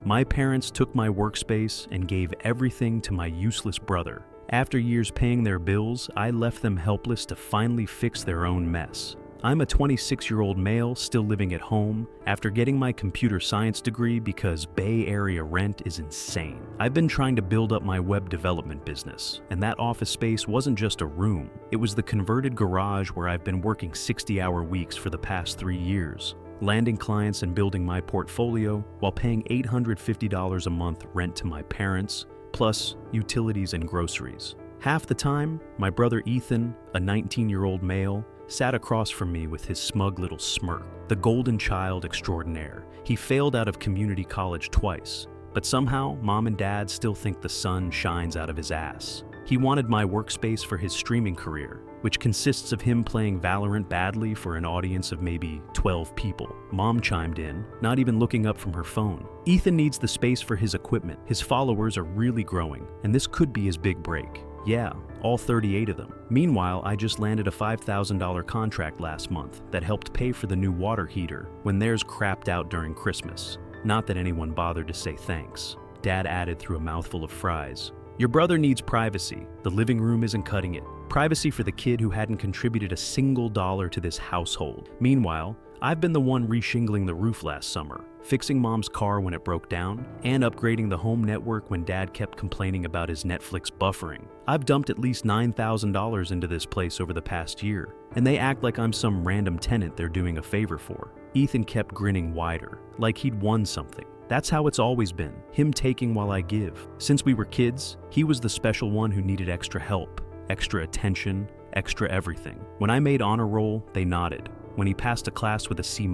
My parents took my workspace and gave everything to my useless brother. After years paying their bills, I left them helpless to finally fix their own mess. I'm a 26-year-old male still living at home after getting my computer science degree because Bay Area rent is insane. I've been trying to build up my web development business, and that office space wasn't just a room. It was the converted garage where I've been working 60-hour weeks for the past 3 years, landing clients and building my portfolio while paying $850 a month rent to my parents, plus utilities and groceries. Half the time, my brother Ethan, a 19-year-old male, sat across from me with his smug little smirk, the golden child extraordinaire. He failed out of community college twice, but somehow Mom and Dad still think the sun shines out of his ass. He wanted my workspace for his streaming career, which consists of him playing Valorant badly for an audience of maybe 12 people. Mom chimed in, not even looking up from her phone. Ethan needs the space for his equipment. His followers are really growing, and this could be his big break. Yeah, all 38 of them. Meanwhile, I just landed a $5,000 contract last month that helped pay for the new water heater when theirs crapped out during Christmas. Not that anyone bothered to say thanks. Dad added through a mouthful of fries. Your brother needs privacy. The living room isn't cutting it. Privacy for the kid who hadn't contributed a single dollar to this household. Meanwhile, I've been the one reshingling the roof last summer, fixing Mom's car when it broke down, and upgrading the home network when Dad kept complaining about his Netflix buffering. I've dumped at least $9,000 into this place over the past year, and they act like I'm some random tenant they're doing a favor for. Ethan kept grinning wider, like he'd won something. That's how it's always been, him taking while I give. Since we were kids, he was the special one who needed extra help, extra attention, extra everything. When I made honor roll, they nodded. When he passed a class with a C-,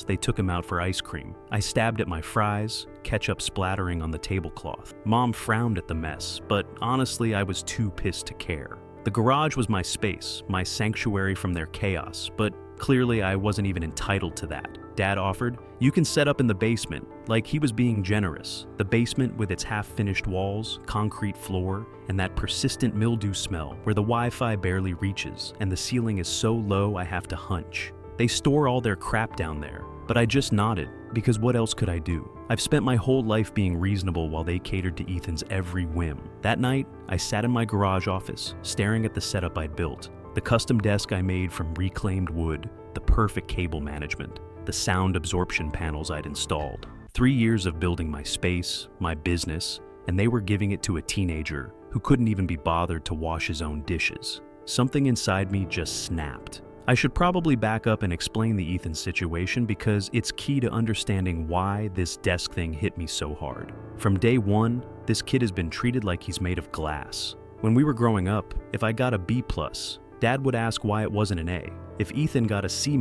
they took him out for ice cream. I stabbed at my fries, ketchup splattering on the tablecloth. Mom frowned at the mess, but honestly, I was too pissed to care. The garage was my space, my sanctuary from their chaos, but clearly I wasn't even entitled to that. Dad offered, "You can set up in the basement," like he was being generous. The basement with its half-finished walls, concrete floor, and that persistent mildew smell where the Wi-Fi barely reaches and the ceiling is so low I have to hunch. They store all their crap down there, but I just nodded, because what else could I do? I've spent my whole life being reasonable while they catered to Ethan's every whim. That night, I sat in my garage office, staring at the setup I'd built. The custom desk I made from reclaimed wood, the perfect cable management, the sound absorption panels I'd installed. 3 years of building my space, my business, and they were giving it to a teenager who couldn't even be bothered to wash his own dishes. Something inside me just snapped. I should probably back up and explain the Ethan situation because it's key to understanding why this desk thing hit me so hard. From day one, this kid has been treated like he's made of glass. When we were growing up, if I got a B+, Dad would ask why it wasn't an A. If Ethan got a C-,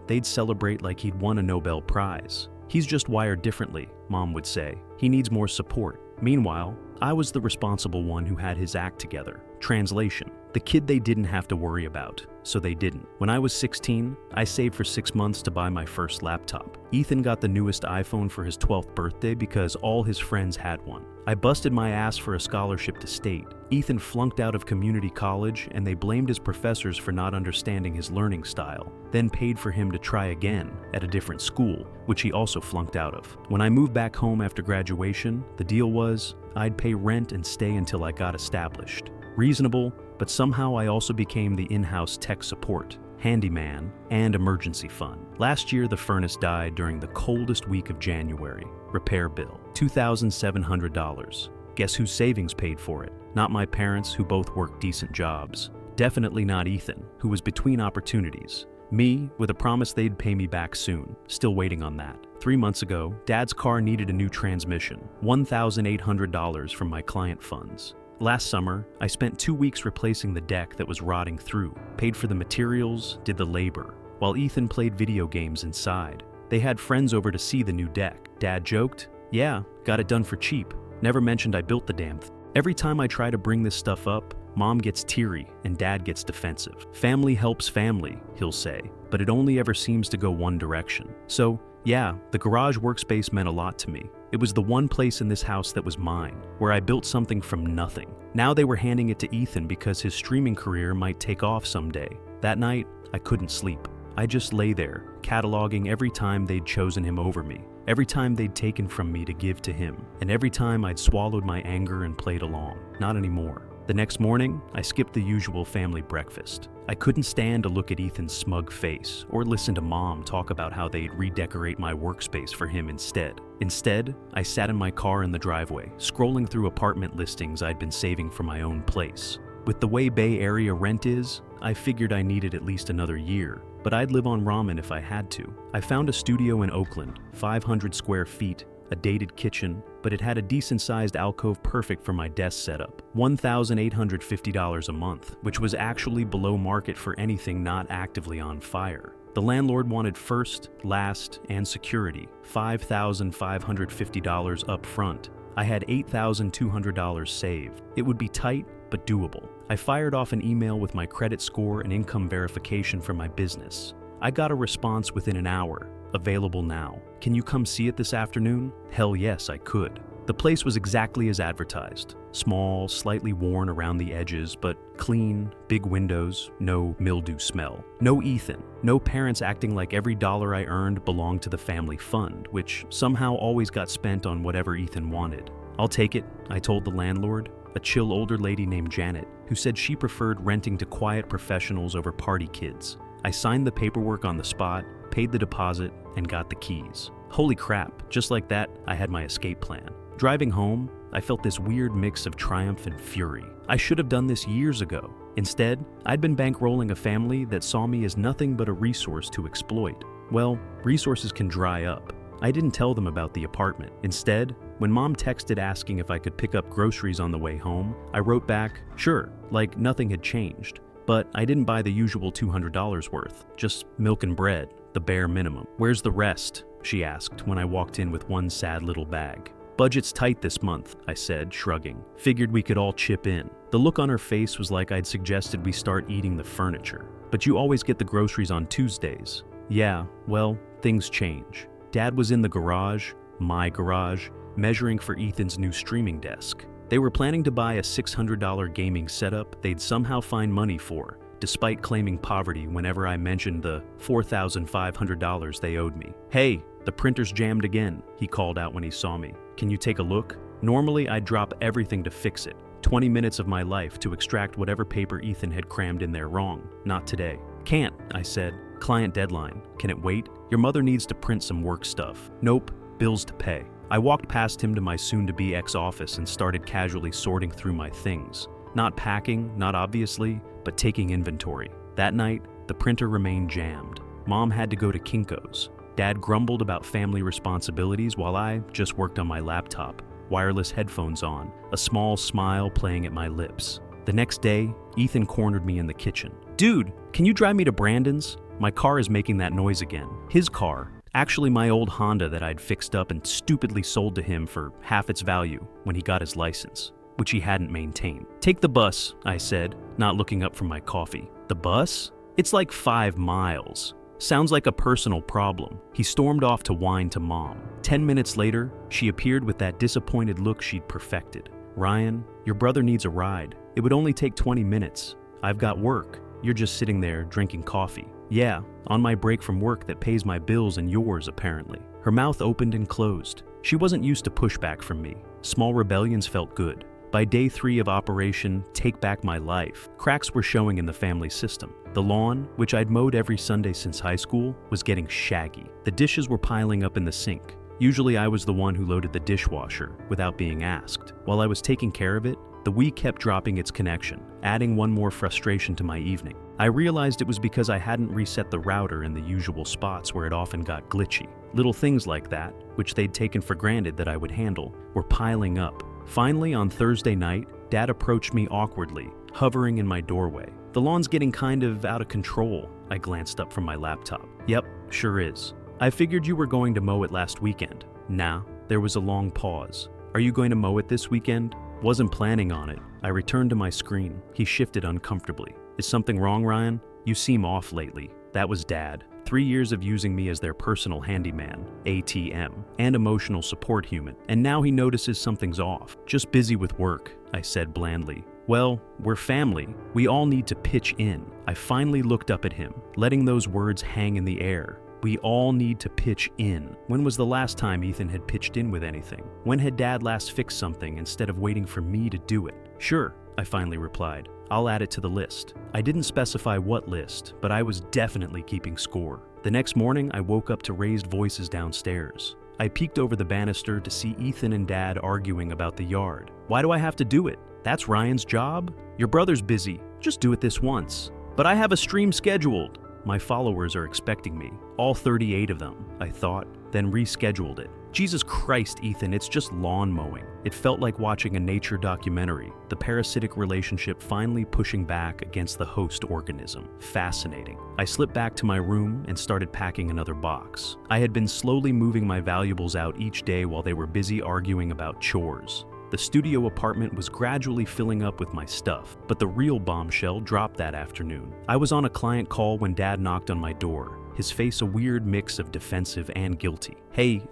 they'd celebrate like he'd won a Nobel Prize. He's just wired differently, Mom would say. He needs more support. Meanwhile, I was the responsible one who had his act together. Translation: the kid they didn't have to worry about, so they didn't. When I was 16, I saved for 6 months to buy my first laptop. Ethan got the newest iPhone for his 12th birthday because all his friends had one. I busted my ass for a scholarship to state. Ethan flunked out of community college and they blamed his professors for not understanding his learning style, then paid for him to try again at a different school, which he also flunked out of. When I moved back home after graduation, the deal was I'd pay rent and stay until I got established. Reasonable, but somehow I also became the in-house tech support, handyman, and emergency fund. Last year, the furnace died during the coldest week of January. Repair bill, $2,700. Guess whose savings paid for it? Not my parents, who both worked decent jobs. Definitely not Ethan, who was between opportunities. Me, with a promise they'd pay me back soon. Still waiting on that. 3 months ago, Dad's car needed a new transmission. $1,800 from my client funds. Last summer, I spent 2 weeks replacing the deck that was rotting through, paid for the materials, did the labor, while Ethan played video games inside. They had friends over to see the new deck. Dad joked, "Yeah, got it done for cheap. Never mentioned I built the damn thing." Every time I try to bring this stuff up, Mom gets teary and Dad gets defensive. Family helps family, he'll say, but it only ever seems to go one direction. So, yeah, the garage workspace meant a lot to me. It was the one place in this house that was mine, where I built something from nothing. Now they were handing it to Ethan because his streaming career might take off someday. That night, I couldn't sleep. I just lay there, cataloging every time they'd chosen him over me, every time they'd taken from me to give to him, and every time I'd swallowed my anger and played along. Not anymore. The next morning, I skipped the usual family breakfast. I couldn't stand to look at Ethan's smug face or listen to Mom talk about how they'd redecorate my workspace for him instead. Instead, I sat in my car in the driveway, scrolling through apartment listings I'd been saving for my own place. With the way Bay Area rent is, I figured I needed at least another year, but I'd live on ramen if I had to. I found a studio in Oakland, 500 square feet, a dated kitchen, but it had a decent-sized alcove perfect for my desk setup. $1,850 a month, which was actually below market for anything not actively on fire. The landlord wanted first, last, and security, $5,550 up front. I had $8,200 saved. It would be tight, but doable. I fired off an email with my credit score and income verification for my business. I got a response within an hour. Available now. Can you come see it this afternoon? Hell yes, I could. The place was exactly as advertised. Small, slightly worn around the edges, but clean, big windows, no mildew smell. No Ethan. No parents acting like every dollar I earned belonged to the family fund, which somehow always got spent on whatever Ethan wanted. I'll take it, I told the landlord, a chill older lady named Janet, who said she preferred renting to quiet professionals over party kids. I signed the paperwork on the spot, paid the deposit, and got the keys. Holy crap, just like that, I had my escape plan. Driving home, I felt this weird mix of triumph and fury. I should have done this years ago. Instead, I'd been bankrolling a family that saw me as nothing but a resource to exploit. Well, resources can dry up. I didn't tell them about the apartment. Instead, when Mom texted asking if I could pick up groceries on the way home, I wrote back, sure, like nothing had changed. But I didn't buy the usual $200 worth, just milk and bread, the bare minimum. Where's the rest? She asked when I walked in with one sad little bag. Budget's tight this month, I said, shrugging. Figured we could all chip in. The look on her face was like I'd suggested we start eating the furniture. But you always get the groceries on Tuesdays. Yeah, well, things change. Dad was in the garage, my garage, measuring for Ethan's new streaming desk. They were planning to buy a $600 gaming setup they'd somehow find money for, despite claiming poverty whenever I mentioned the $4,500 they owed me. Hey, the printer's jammed again, he called out when he saw me. Can you take a look? Normally, I'd drop everything to fix it. 20 minutes of my life to extract whatever paper Ethan had crammed in there wrong. Not today. Can't, I said. Client deadline. Can it wait? Your mother needs to print some work stuff. Nope, bills to pay. I walked past him to my soon-to-be ex-office and started casually sorting through my things. Not packing, not obviously, but taking inventory. That night, the printer remained jammed. Mom had to go to Kinko's. Dad grumbled about family responsibilities while I just worked on my laptop, wireless headphones on, a small smile playing at my lips. The next day, Ethan cornered me in the kitchen. Dude, can you drive me to Brandon's? My car is making that noise again. His car. Actually, my old Honda that I'd fixed up and stupidly sold to him for half its value when he got his license, which he hadn't maintained. Take the bus, I said, not looking up from my coffee. The bus? It's like 5 miles. Sounds like a personal problem. He stormed off to whine to Mom. 10 minutes later, she appeared with that disappointed look she'd perfected. Ryan, your brother needs a ride. It would only take 20 minutes. I've got work. You're just sitting there drinking coffee. Yeah, on my break from work that pays my bills and yours, apparently. Her mouth opened and closed. She wasn't used to pushback from me. Small rebellions felt good. By day 3 of Operation Take Back My Life, cracks were showing in the family system. The lawn, which I'd mowed every Sunday since high school, was getting shaggy. The dishes were piling up in the sink. Usually I was the one who loaded the dishwasher without being asked. While I was taking care of it, the Wii kept dropping its connection, adding one more frustration to my evening. I realized it was because I hadn't reset the router in the usual spots where it often got glitchy. Little things like that, which they'd taken for granted that I would handle, were piling up. Finally, on Thursday night, Dad approached me awkwardly, hovering in my doorway. The lawn's getting kind of out of control, I glanced up from my laptop. Yep, sure is. I figured you were going to mow it last weekend. Nah, there was a long pause. Are you going to mow it this weekend? Wasn't planning on it. I returned to my screen. He shifted uncomfortably. Is something wrong, Ryan? You seem off lately. That was Dad. 3 years of using me as their personal handyman, ATM, and emotional support human. And now he notices something's off. Just busy with work, I said blandly. Well, we're family. We all need to pitch in. I finally looked up at him, letting those words hang in the air. We all need to pitch in. When was the last time Ethan had pitched in with anything? When had Dad last fixed something instead of waiting for me to do it? Sure, I finally replied. I'll add it to the list. I didn't specify what list, but I was definitely keeping score. The next morning, I woke up to raised voices downstairs. I peeked over the banister to see Ethan and Dad arguing about the yard. Why do I have to do it? That's Ryan's job? Your brother's busy. Just do it this once. But I have a stream scheduled. My followers are expecting me. All 38 of them, I thought, then rescheduled it. Jesus Christ, Ethan, it's just lawn mowing. It felt like watching a nature documentary, the parasitic relationship finally pushing back against the host organism. Fascinating. I slipped back to my room and started packing another box. I had been slowly moving my valuables out each day while they were busy arguing about chores. The studio apartment was gradually filling up with my stuff, but the real bombshell dropped that afternoon. I was on a client call when Dad knocked on my door, his face a weird mix of defensive and guilty. Hey,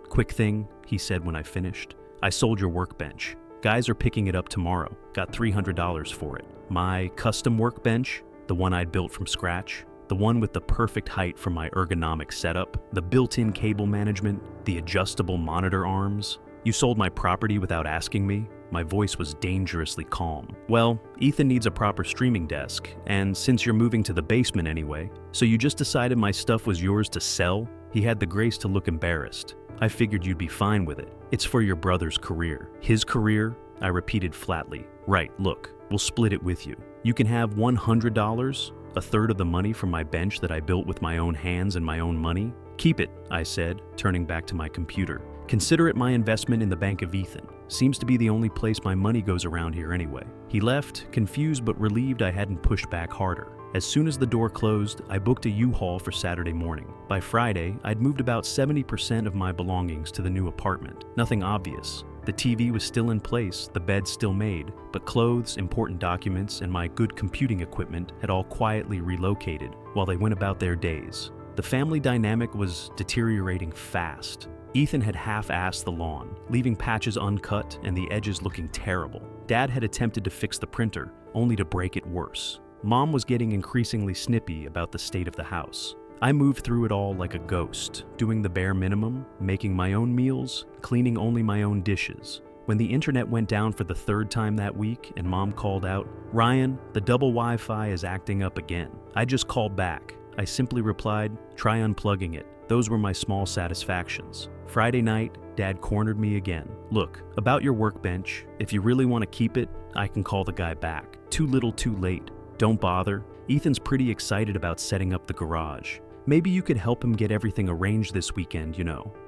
quick thing, he said when I finished. I sold your workbench. Guys are picking it up tomorrow. Got $300 for it. My custom workbench, the one I'd built from scratch, the one with the perfect height for my ergonomic setup, the built-in cable management, the adjustable monitor arms. You sold my property without asking me? My voice was dangerously calm. Well, Ethan needs a proper streaming desk, and since you're moving to the basement anyway, so you just decided my stuff was yours to sell? He had the grace to look embarrassed. I figured you'd be fine with it. It's for your brother's career. His career? I repeated flatly. Right, look, we'll split it with you. You can have $100, a third of the money from my bench that I built with my own hands and my own money. Keep it, I said, turning back to my computer. Consider it my investment in the Bank of Ethan. Seems to be the only place my money goes around here anyway. He left, confused but relieved I hadn't pushed back harder. As soon as the door closed, I booked a U-Haul for Saturday morning. By Friday, I'd moved about 70% of my belongings to the new apartment. Nothing obvious. The TV was still in place, the bed still made, but clothes, important documents, and my good computing equipment had all quietly relocated while they went about their days. The family dynamic was deteriorating fast. Ethan had half-assed the lawn, leaving patches uncut and the edges looking terrible. Dad had attempted to fix the printer, only to break it worse. Mom was getting increasingly snippy about the state of the house. I moved through it all like a ghost, doing the bare minimum, making my own meals, cleaning only my own dishes. When the internet went down for the third time that week and Mom called out, "Ryan, the double Wi-Fi is acting up again." I just called back. I simply replied, "Try unplugging it." Those were my small satisfactions. Friday night, Dad cornered me again. "Look, about your workbench, if you really want to keep it, I can call the guy back. Too little too late. Don't bother. Ethan's pretty excited about setting up the garage. Maybe you could help him get everything arranged this weekend,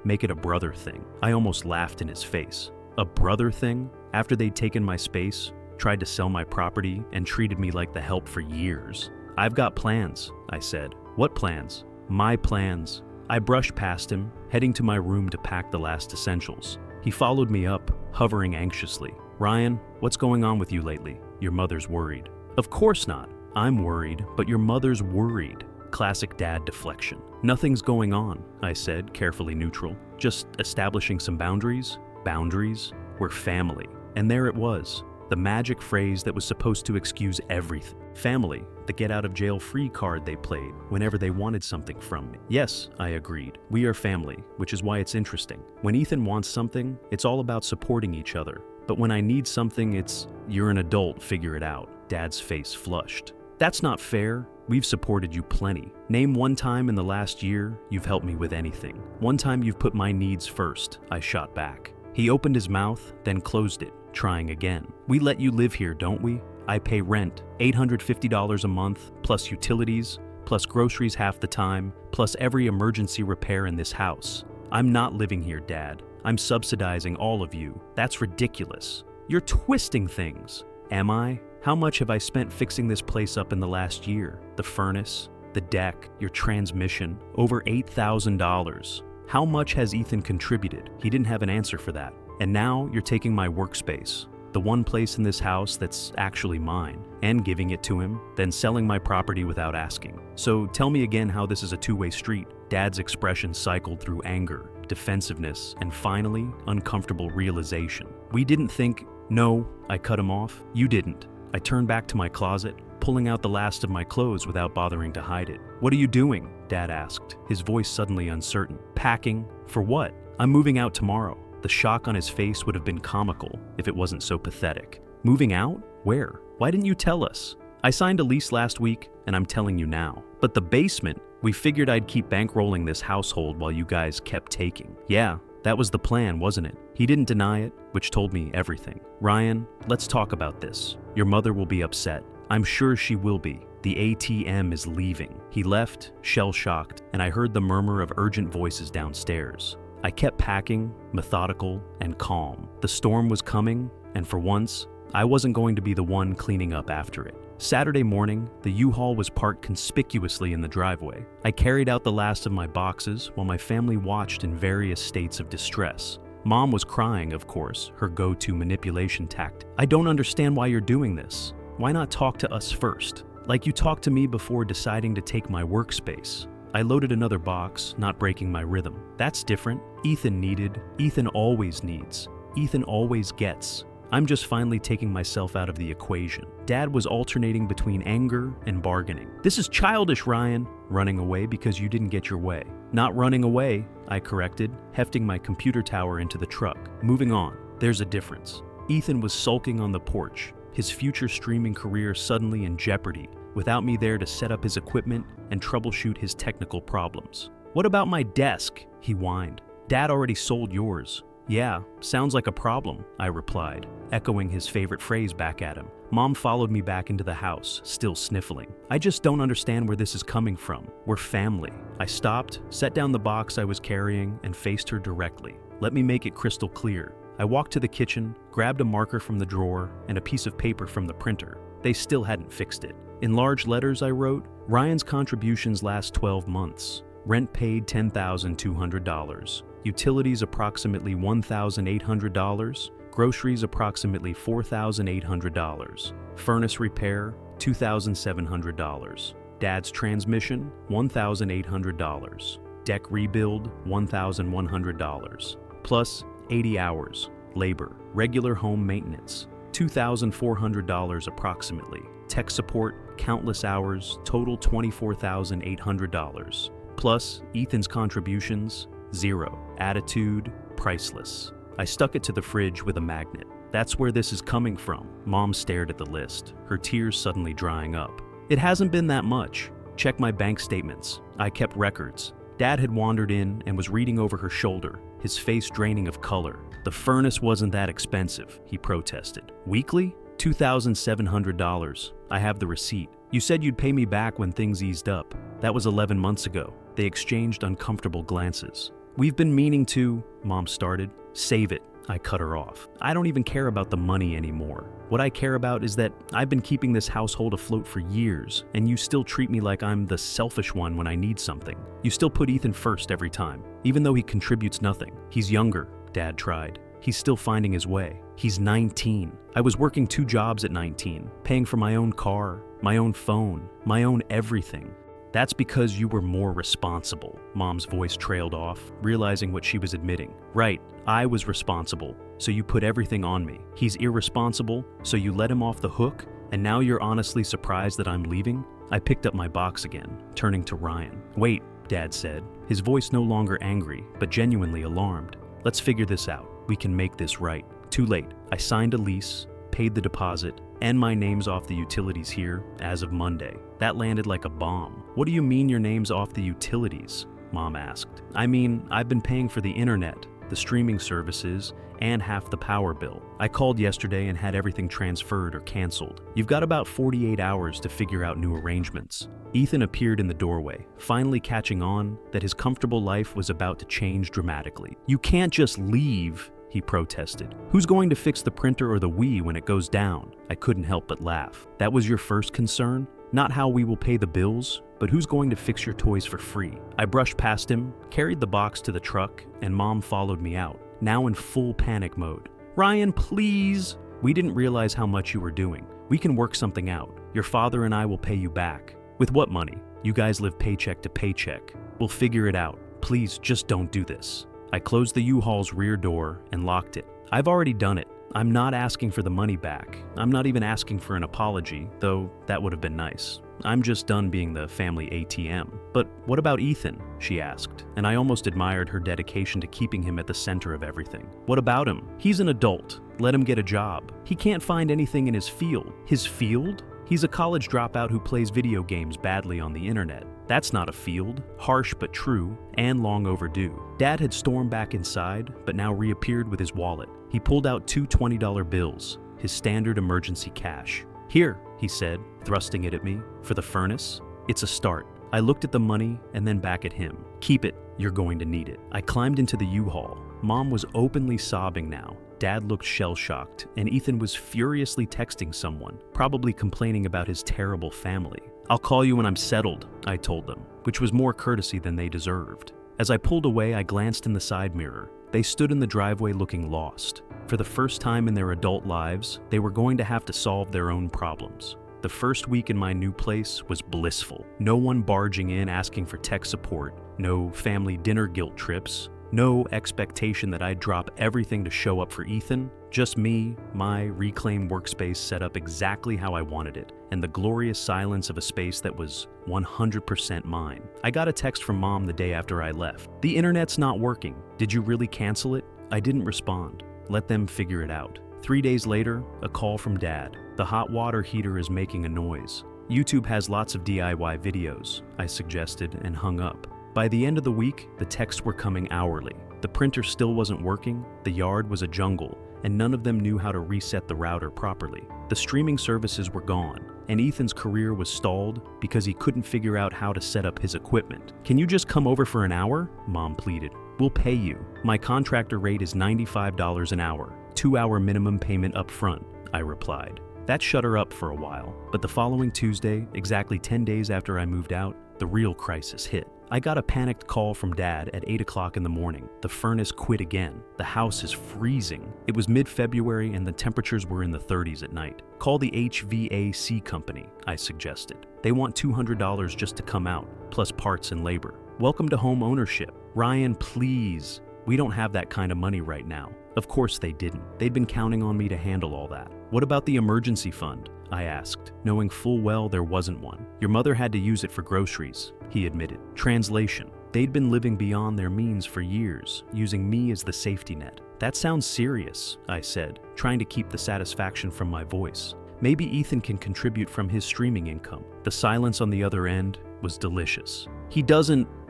Make it a brother thing." I almost laughed in his face. A brother thing? After they'd taken my space, tried to sell my property, and treated me like the help for years. "I've got plans," I said. "What plans?" "My plans." I brushed past him, heading to my room to pack the last essentials. He followed me up, hovering anxiously. "Ryan, what's going on with you lately? Your mother's worried." "Of course not. I'm worried, but your mother's worried." Classic dad deflection. "Nothing's going on," I said, carefully neutral. "Just establishing some boundaries." Boundaries? We're family. And there it was. The magic phrase that was supposed to excuse everything. Family, the get-out-of-jail-free card they played whenever they wanted something from me. "Yes," I agreed. "We are family, which is why it's interesting. When Ethan wants something, it's all about supporting each other. But when I need something, it's, 'You're an adult, figure it out.'" Dad's face flushed. "That's not fair. We've supported you plenty. Name one time in the last year you've helped me with anything. One time you've put my needs first," I shot back. He opened his mouth, then closed it, trying again. "We let you live here, don't we? I pay rent, $850 a month, plus utilities, plus groceries half the time, plus every emergency repair in this house. I'm not living here, Dad. I'm subsidizing all of you. That's ridiculous. You're twisting things." "Am I? How much have I spent fixing this place up in the last year? The furnace, the deck, your transmission, over $8,000. How much has Ethan contributed?" He didn't have an answer for that. "And now you're taking my workspace, the one place in this house that's actually mine, and giving it to him, then selling my property without asking. So tell me again how this is a two-way street." Dad's expression cycled through anger, defensiveness, and finally, uncomfortable realization. "We didn't think—" "No," I cut him off. "You didn't." I turned back to my closet, pulling out the last of my clothes without bothering to hide it. What are you doing? Dad asked, his voice suddenly uncertain. Packing? For what? I'm moving out tomorrow. The shock on his face would have been comical if it wasn't so pathetic. Moving out? Where? Why didn't you tell us? I signed a lease last week, and I'm telling you now. But the basement? We figured I'd keep bankrolling this household while you guys kept taking. Yeah, that was the plan, wasn't it? He didn't deny it, which told me everything. Ryan, let's talk about this. Your mother will be upset. I'm sure she will be. The ATM is leaving. He left, shell-shocked, and I heard the murmur of urgent voices downstairs. I kept packing, methodical, and calm. The storm was coming, and for once, I wasn't going to be the one cleaning up after it. Saturday morning, the U-Haul was parked conspicuously in the driveway. I carried out the last of my boxes while my family watched in various states of distress. Mom was crying, of course, her go-to manipulation tactic. I don't understand why you're doing this. Why not talk to us first? Like you talked to me before deciding to take my workspace. I loaded another box, not breaking my rhythm. That's different. Ethan needed. Ethan always needs. Ethan always gets. I'm just finally taking myself out of the equation. Dad was alternating between anger and bargaining. This is childish, Ryan. Running away because you didn't get your way. Not running away, I corrected, hefting my computer tower into the truck. Moving on. There's a difference. Ethan was sulking on the porch, his future streaming career suddenly in jeopardy, without me there to set up his equipment and troubleshoot his technical problems. What about my desk? He whined. Dad already sold yours. Yeah, sounds like a problem, I replied, echoing his favorite phrase back at him. Mom followed me back into the house, still sniffling. I just don't understand where this is coming from. We're family. I stopped, set down the box I was carrying, and faced her directly. Let me make it crystal clear. I walked to the kitchen, grabbed a marker from the drawer, and a piece of paper from the printer. They still hadn't fixed it. In large letters I wrote, Ryan's contributions last 12 months. Rent paid $10,200. Utilities approximately $1,800. Groceries approximately $4,800. Furnace repair $2,700. Dad's transmission $1,800. Deck rebuild $1,100. Plus 80 hours. Labor. Regular home maintenance $2,400 approximately. Tech support countless hours, total $24,800. Plus Ethan's contributions, zero. Attitude, priceless. I stuck it to the fridge with a magnet. That's where this is coming from. Mom stared at the list, her tears suddenly drying up. It hasn't been that much. Check my bank statements. I kept records. Dad had wandered in and was reading over her shoulder, his face draining of color. The furnace wasn't that expensive, he protested. Weekly? $2,700. I have the receipt. You said you'd pay me back when things eased up. That was 11 months ago. They exchanged uncomfortable glances. We've been meaning to, Mom started. Save it. I cut her off. I don't even care about the money anymore. What I care about is that I've been keeping this household afloat for years, and you still treat me like I'm the selfish one when I need something. You still put Ethan first every time, even though he contributes nothing. He's younger, Dad tried. He's still finding his way. He's 19. I was working 2 jobs at 19, paying for my own car, my own phone, my own everything. That's because you were more responsible. Mom's voice trailed off, realizing what she was admitting. Right, I was responsible, so you put everything on me. He's irresponsible, so you let him off the hook, and now you're honestly surprised that I'm leaving? I picked up my box again, turning to Ryan. Wait, Dad said, his voice no longer angry, but genuinely alarmed. Let's figure this out. We can make this right. Too late. I signed a lease, paid the deposit, and my name's off the utilities here as of Monday. That landed like a bomb. What do you mean your name's off the utilities? Mom asked. I mean, I've been paying for the internet, the streaming services, and half the power bill. I called yesterday and had everything transferred or canceled. You've got about 48 hours to figure out new arrangements. Ethan appeared in the doorway, finally catching on that his comfortable life was about to change dramatically. You can't just leave, he protested. Who's going to fix the printer or the Wii when it goes down? I couldn't help but laugh. That was your first concern? Not how we will pay the bills, but who's going to fix your toys for free? I brushed past him, carried the box to the truck, and Mom followed me out, now in full panic mode. Ryan, please! We didn't realize how much you were doing. We can work something out. Your father and I will pay you back. With what money? You guys live paycheck to paycheck. We'll figure it out. Please, just don't do this. I closed the U-Haul's rear door and locked it. I've already done it. I'm not asking for the money back. I'm not even asking for an apology, though that would have been nice. I'm just done being the family ATM. But what about Ethan? She asked, and I almost admired her dedication to keeping him at the center of everything. What about him? He's an adult. Let him get a job. He can't find anything in his field. His field? He's a college dropout who plays video games badly on the internet. That's not a field. Harsh but true, and long overdue. Dad had stormed back inside, but now reappeared with his wallet. He pulled out two $20 bills, his standard emergency cash. Here, he said, thrusting it at me. For the furnace? It's a start. I looked at the money and then back at him. Keep it. You're going to need it. I climbed into the U-Haul. Mom was openly sobbing now. Dad looked shell-shocked, and Ethan was furiously texting someone, probably complaining about his terrible family. I'll call you when I'm settled, I told them, which was more courtesy than they deserved. As I pulled away, I glanced in the side mirror. They stood in the driveway looking lost. For the first time in their adult lives, they were going to have to solve their own problems. The first week in my new place was blissful. No one barging in asking for tech support, no family dinner guilt trips, no expectation that I'd drop everything to show up for Ethan. Just me, my reclaimed workspace set up exactly how I wanted it, and the glorious silence of a space that was 100% mine. I got a text from Mom the day after I left. The internet's not working. Did you really cancel it? I didn't respond. Let them figure it out. 3 days later, a call from Dad. The hot water heater is making a noise. YouTube has lots of DIY videos, I suggested, and hung up. By the end of the week, the texts were coming hourly. The printer still wasn't working, the yard was a jungle, and none of them knew how to reset the router properly. The streaming services were gone, and Ethan's career was stalled because he couldn't figure out how to set up his equipment. Can you just come over for an hour? Mom pleaded. We'll pay you. My contractor rate is $95 an hour, 2-hour minimum payment up front, I replied. That shut her up for a while, but the following Tuesday, exactly 10 days after I moved out, the real crisis hit. I got a panicked call from Dad at 8 o'clock in the morning. The furnace quit again. The house is freezing. It was mid-February and the temperatures were in the 30s at night. Call the HVAC company, I suggested. They want $200 just to come out, plus parts and labor. Welcome to home ownership. Ryan, please. We don't have that kind of money right now. Of course they didn't. They'd been counting on me to handle all that. What about the emergency fund? I asked, knowing full well there wasn't one. Your mother had to use it for groceries, he admitted. Translation. They'd been living beyond their means for years, using me as the safety net. That sounds serious, I said, trying to keep the satisfaction from my voice. Maybe Ethan can contribute from his streaming income. The silence on the other end was delicious.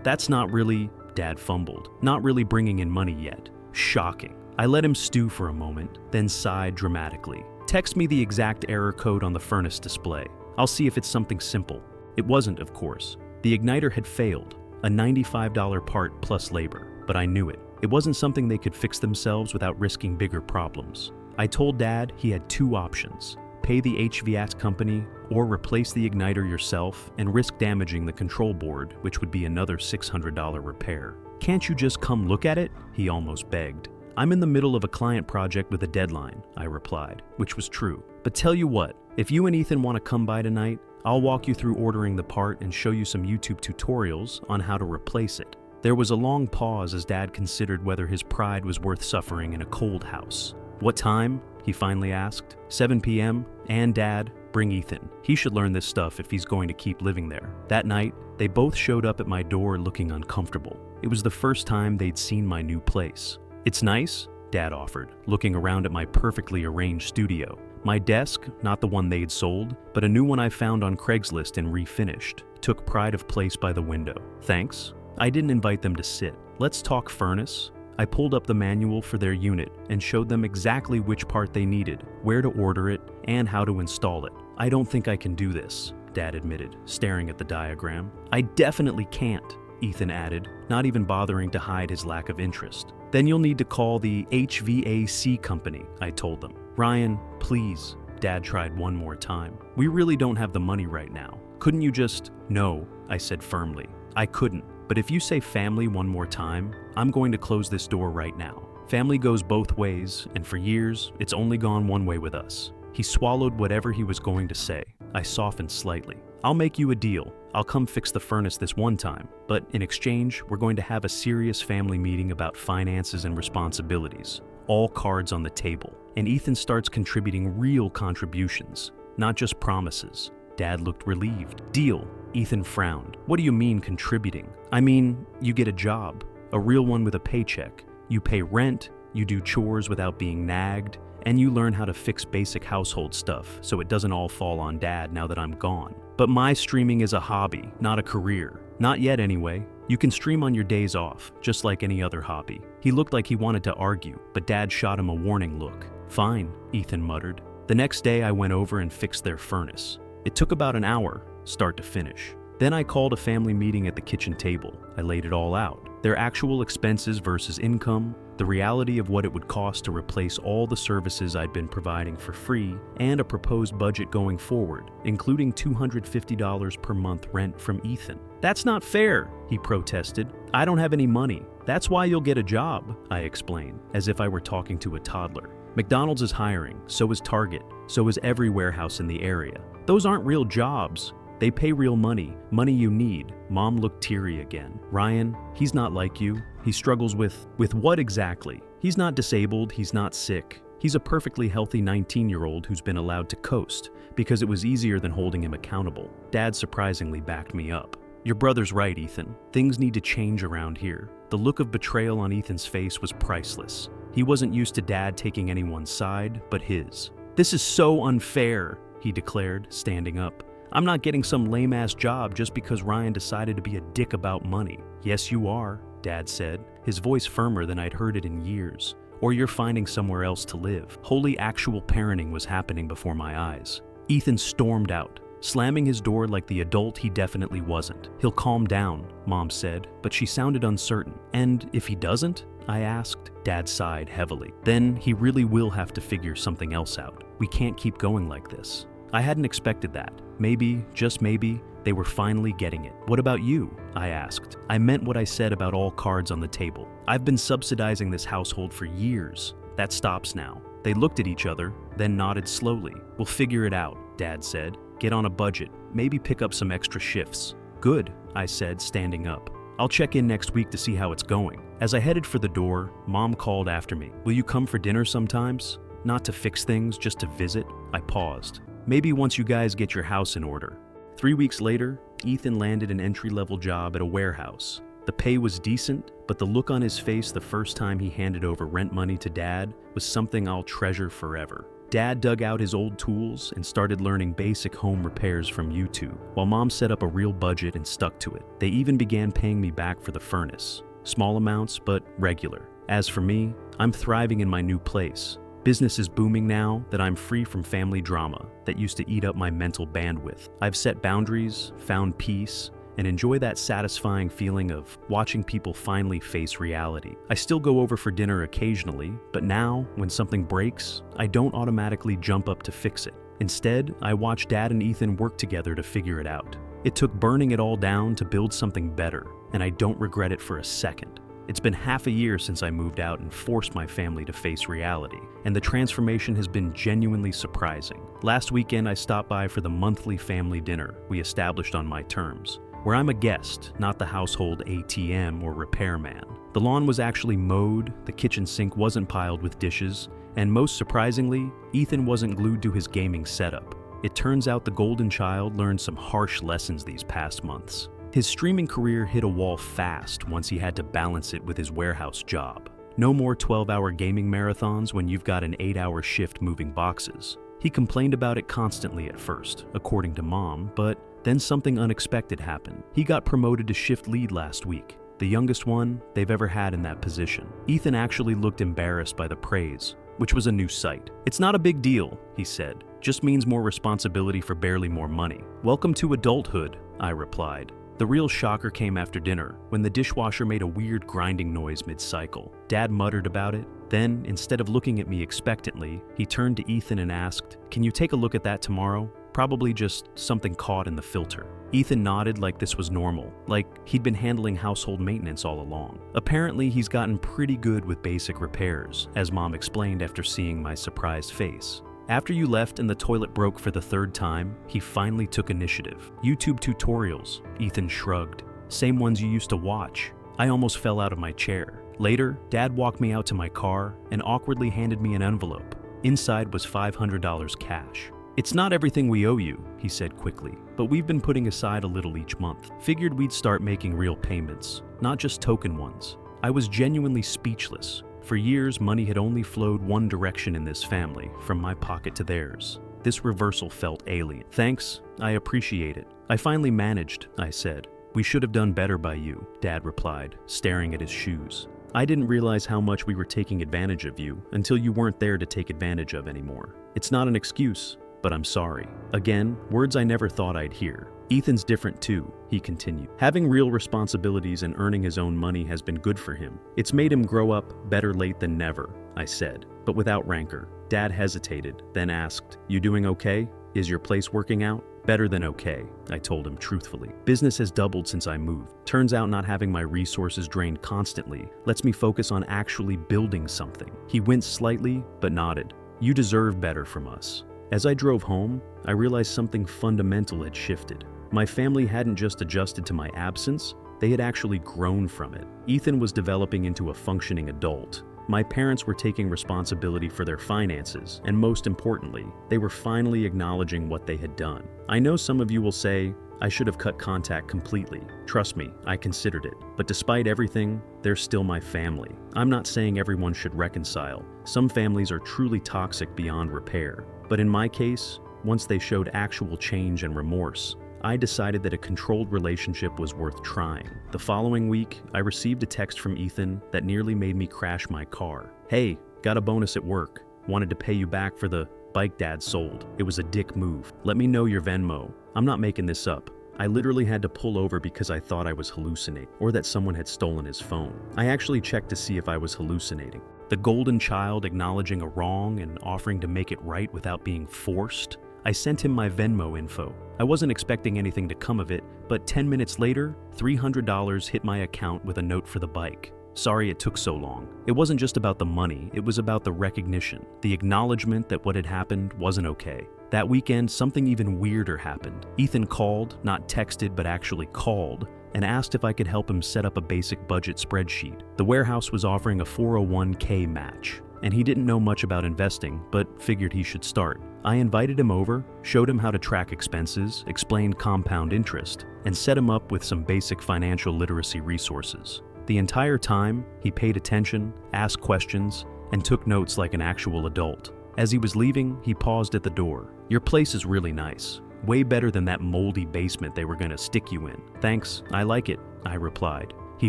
That's not really, Dad fumbled, not really bringing in money yet. Shocking. I let him stew for a moment, then sighed dramatically. Text me the exact error code on the furnace display. I'll see if it's something simple. It wasn't, of course. The igniter had failed, a $95 part plus labor, but I knew it. It wasn't something they could fix themselves without risking bigger problems. I told Dad he had two options: pay the HVAC company or replace the igniter yourself and risk damaging the control board, which would be another $600 repair. Can't you just come look at it? He almost begged. I'm in the middle of a client project with a deadline, I replied, which was true. But tell you what, if you and Ethan want to come by tonight, I'll walk you through ordering the part and show you some YouTube tutorials on how to replace it. There was a long pause as Dad considered whether his pride was worth suffering in a cold house. What time? He finally asked. 7 p.m. And Dad, bring Ethan. He should learn this stuff if he's going to keep living there. That night, they both showed up at my door looking uncomfortable. It was the first time they'd seen my new place. It's nice, Dad offered, looking around at my perfectly arranged studio. My desk, not the one they'd sold, but a new one I found on Craigslist and refinished, took pride of place by the window. Thanks. I didn't invite them to sit. Let's talk furnace. I pulled up the manual for their unit and showed them exactly which part they needed, where to order it, and how to install it. I don't think I can do this, Dad admitted, staring at the diagram. I definitely can't, Ethan added, not even bothering to hide his lack of interest. Then you'll need to call the HVAC company, I told them. Ryan, please, Dad tried one more time. We really don't have the money right now. Couldn't you just... No, I said firmly. I couldn't. But if you say family one more time, I'm going to close this door right now. Family goes both ways, and for years, it's only gone one way with us. He swallowed whatever he was going to say. I softened slightly. I'll make you a deal. I'll come fix the furnace this one time, but in exchange, we're going to have a serious family meeting about finances and responsibilities. all cards on the table, and Ethan starts contributing real contributions, not just promises. Dad looked relieved. Deal. Ethan frowned. What do you mean contributing? I mean, you get a job, a real one with a paycheck. You pay rent, you do chores without being nagged, and you learn how to fix basic household stuff so it doesn't all fall on Dad now that I'm gone. But my streaming is a hobby, not a career. Not yet anyway. You can stream on your days off, just like any other hobby. He looked like he wanted to argue, but Dad shot him a warning look. Fine, Ethan muttered. The next day I went over and fixed their furnace. It took about an hour, start to finish. Then I called a family meeting at the kitchen table. I laid it all out. Their actual expenses versus income, the reality of what it would cost to replace all the services I'd been providing for free, and a proposed budget going forward, including $250 per month rent from Ethan. That's not fair, he protested. I don't have any money. That's why you'll get a job, I explained, as if I were talking to a toddler. McDonald's is hiring, so is Target, so is every warehouse in the area. Those aren't real jobs. They pay real money, money you need. Mom looked teary again. Ryan, he's not like you. He struggles with what exactly? He's not disabled, he's not sick. He's a perfectly healthy 19-year-old who's been allowed to coast because it was easier than holding him accountable. Dad surprisingly backed me up. Your brother's right, Ethan. Things need to change around here. The look of betrayal on Ethan's face was priceless. He wasn't used to Dad taking anyone's side but his. This is so unfair, he declared, standing up. I'm not getting some lame-ass job just because Ryan decided to be a dick about money. Yes, you are, Dad said, his voice firmer than I'd heard it in years. Or you're finding somewhere else to live. Holy actual parenting was happening before my eyes. Ethan stormed out, slamming his door like the adult he definitely wasn't. He'll calm down, Mom said, but she sounded uncertain. And if he doesn't? I asked. Dad sighed heavily. Then he really will have to figure something else out. We can't keep going like this. I hadn't expected that. Maybe, just maybe, they were finally getting it. What about you? I asked. I meant what I said about all cards on the table. I've been subsidizing this household for years. That stops now. They looked at each other, then nodded slowly. We'll figure it out, Dad said. Get on a budget, maybe pick up some extra shifts. Good, I said, standing up. I'll check in next week to see how it's going. As I headed for the door, Mom called after me. Will you come for dinner sometimes? Not to fix things, just to visit? I paused. Maybe once you guys get your house in order. 3 weeks later, Ethan landed an entry-level job at a warehouse. The pay was decent, but the look on his face the first time he handed over rent money to Dad was something I'll treasure forever. Dad dug out his old tools and started learning basic home repairs from YouTube, while Mom set up a real budget and stuck to it. They even began paying me back for the furnace. Small amounts, but regular. As for me, I'm thriving in my new place. Business is booming now that I'm free from family drama that used to eat up my mental bandwidth. I've set boundaries, found peace, and enjoy that satisfying feeling of watching people finally face reality. I still go over for dinner occasionally, but now, when something breaks, I don't automatically jump up to fix it. Instead, I watch Dad and Ethan work together to figure it out. It took burning it all down to build something better, and I don't regret it for a second. It's been half a year since I moved out and forced my family to face reality, and the transformation has been genuinely surprising. Last weekend, I stopped by for the monthly family dinner we established on my terms, where I'm a guest, not the household ATM or repairman. The lawn was actually mowed, the kitchen sink wasn't piled with dishes, and most surprisingly, Ethan wasn't glued to his gaming setup. It turns out the golden child learned some harsh lessons these past months. His streaming career hit a wall fast once he had to balance it with his warehouse job. No more 12-hour gaming marathons when you've got an 8-hour shift moving boxes. He complained about it constantly at first, according to Mom, but then something unexpected happened. He got promoted to shift lead last week, the youngest one they've ever had in that position. Ethan actually looked embarrassed by the praise, which was a new sight. It's not a big deal, he said. Just means more responsibility for barely more money. Welcome to adulthood, I replied. The real shocker came after dinner, when the dishwasher made a weird grinding noise mid-cycle. Dad muttered about it. Then, instead of looking at me expectantly, he turned to Ethan and asked, "Can you take a look at that tomorrow? Probably just something caught in the filter." Ethan nodded like this was normal, like he'd been handling household maintenance all along. Apparently, he's gotten pretty good with basic repairs, as Mom explained after seeing my surprised face. After you left and the toilet broke for the 3rd time, he finally took initiative. YouTube tutorials, Ethan shrugged. Same ones you used to watch. I almost fell out of my chair. Later, Dad walked me out to my car and awkwardly handed me an envelope. Inside was $500 cash. "It's not everything we owe you," he said quickly, "but we've been putting aside a little each month. Figured we'd start making real payments, not just token ones." I was genuinely speechless. For years, money had only flowed one direction in this family, from my pocket to theirs. This reversal felt alien. "Thanks, I appreciate it. I finally managed," I said. "We should have done better by you," Dad replied, staring at his shoes. "I didn't realize how much we were taking advantage of you until you weren't there to take advantage of anymore. It's not an excuse, but I'm sorry." Again, words I never thought I'd hear. "Ethan's different too," he continued. "Having real responsibilities and earning his own money has been good for him. It's made him grow up better late than never," I said, but without rancor. Dad hesitated, then asked, "You doing okay? Is your place working out?" "Better than okay," I told him truthfully. "Business has doubled since I moved. Turns out not having my resources drained constantly lets me focus on actually building something." He winced slightly, but nodded. "You deserve better from us." As I drove home, I realized something fundamental had shifted. My family hadn't just adjusted to my absence, they had actually grown from it. Ethan was developing into a functioning adult. My parents were taking responsibility for their finances, and most importantly, they were finally acknowledging what they had done. I know some of you will say, "I should have cut contact completely." Trust me, I considered it. But despite everything, they're still my family. I'm not saying everyone should reconcile. Some families are truly toxic beyond repair. But in my case, once they showed actual change and remorse, I decided that a controlled relationship was worth trying. The following week, I received a text from Ethan that nearly made me crash my car. "Hey, got a bonus at work. Wanted to pay you back for the bike Dad sold. It was a dick move. Let me know your Venmo." I'm not making this up. I literally had to pull over because I thought I was hallucinating, or that someone had stolen his phone. I actually checked to see if I was hallucinating. The golden child acknowledging a wrong and offering to make it right without being forced. I sent him my Venmo info. I wasn't expecting anything to come of it, but 10 minutes later, $300 hit my account with a note for the bike. Sorry it took so long. It wasn't just about the money, it was about the recognition, the acknowledgement that what had happened wasn't okay. That weekend, something even weirder happened. Ethan called, not texted, but actually called, and asked if I could help him set up a basic budget spreadsheet. The warehouse was offering a 401k match, and he didn't know much about investing, but figured he should start. I invited him over, showed him how to track expenses, explained compound interest, and set him up with some basic financial literacy resources. The entire time, he paid attention, asked questions, and took notes like an actual adult. As he was leaving, he paused at the door. "Your place is really nice. Way better than that moldy basement they were gonna stick you in." "Thanks, I like it," I replied. He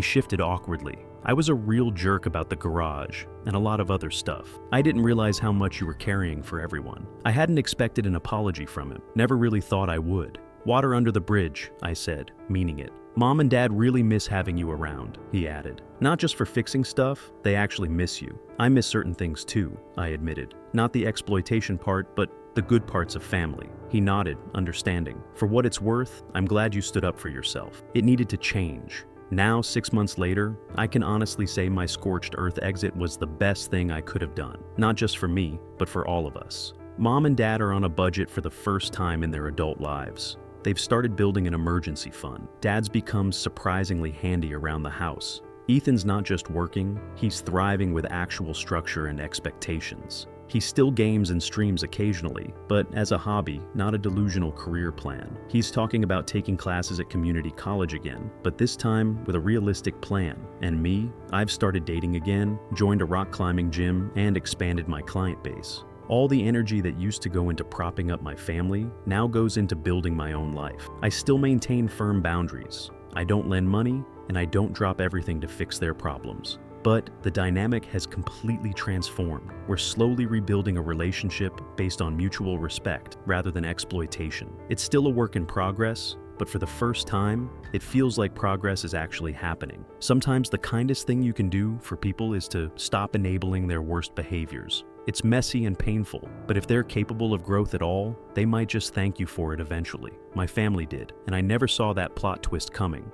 shifted awkwardly. "I was a real jerk about the garage and a lot of other stuff. I didn't realize how much you were carrying for everyone." I hadn't expected an apology from him. Never really thought I would. "Water under the bridge," I said, meaning it. "Mom and Dad really miss having you around," he added. "Not just for fixing stuff, they actually miss you." "I miss certain things too," I admitted. "Not the exploitation part, but the good parts of family." He nodded, understanding. "For what it's worth, I'm glad you stood up for yourself. It needed to change." Now, 6 months later, I can honestly say my scorched earth exit was the best thing I could have done. Not just for me, but for all of us. Mom and Dad are on a budget for the first time in their adult lives. They've started building an emergency fund. Dad's become surprisingly handy around the house. Ethan's not just working, he's thriving with actual structure and expectations. He still games and streams occasionally, but as a hobby, not a delusional career plan. He's talking about taking classes at community college again, but this time with a realistic plan. And me, I've started dating again, joined a rock climbing gym, and expanded my client base. All the energy that used to go into propping up my family now goes into building my own life. I still maintain firm boundaries. I don't lend money, and I don't drop everything to fix their problems. But the dynamic has completely transformed. We're slowly rebuilding a relationship based on mutual respect rather than exploitation. It's still a work in progress, but for the first time, it feels like progress is actually happening. Sometimes the kindest thing you can do for people is to stop enabling their worst behaviors. It's messy and painful, but if they're capable of growth at all, they might just thank you for it eventually. My family did, and I never saw that plot twist coming.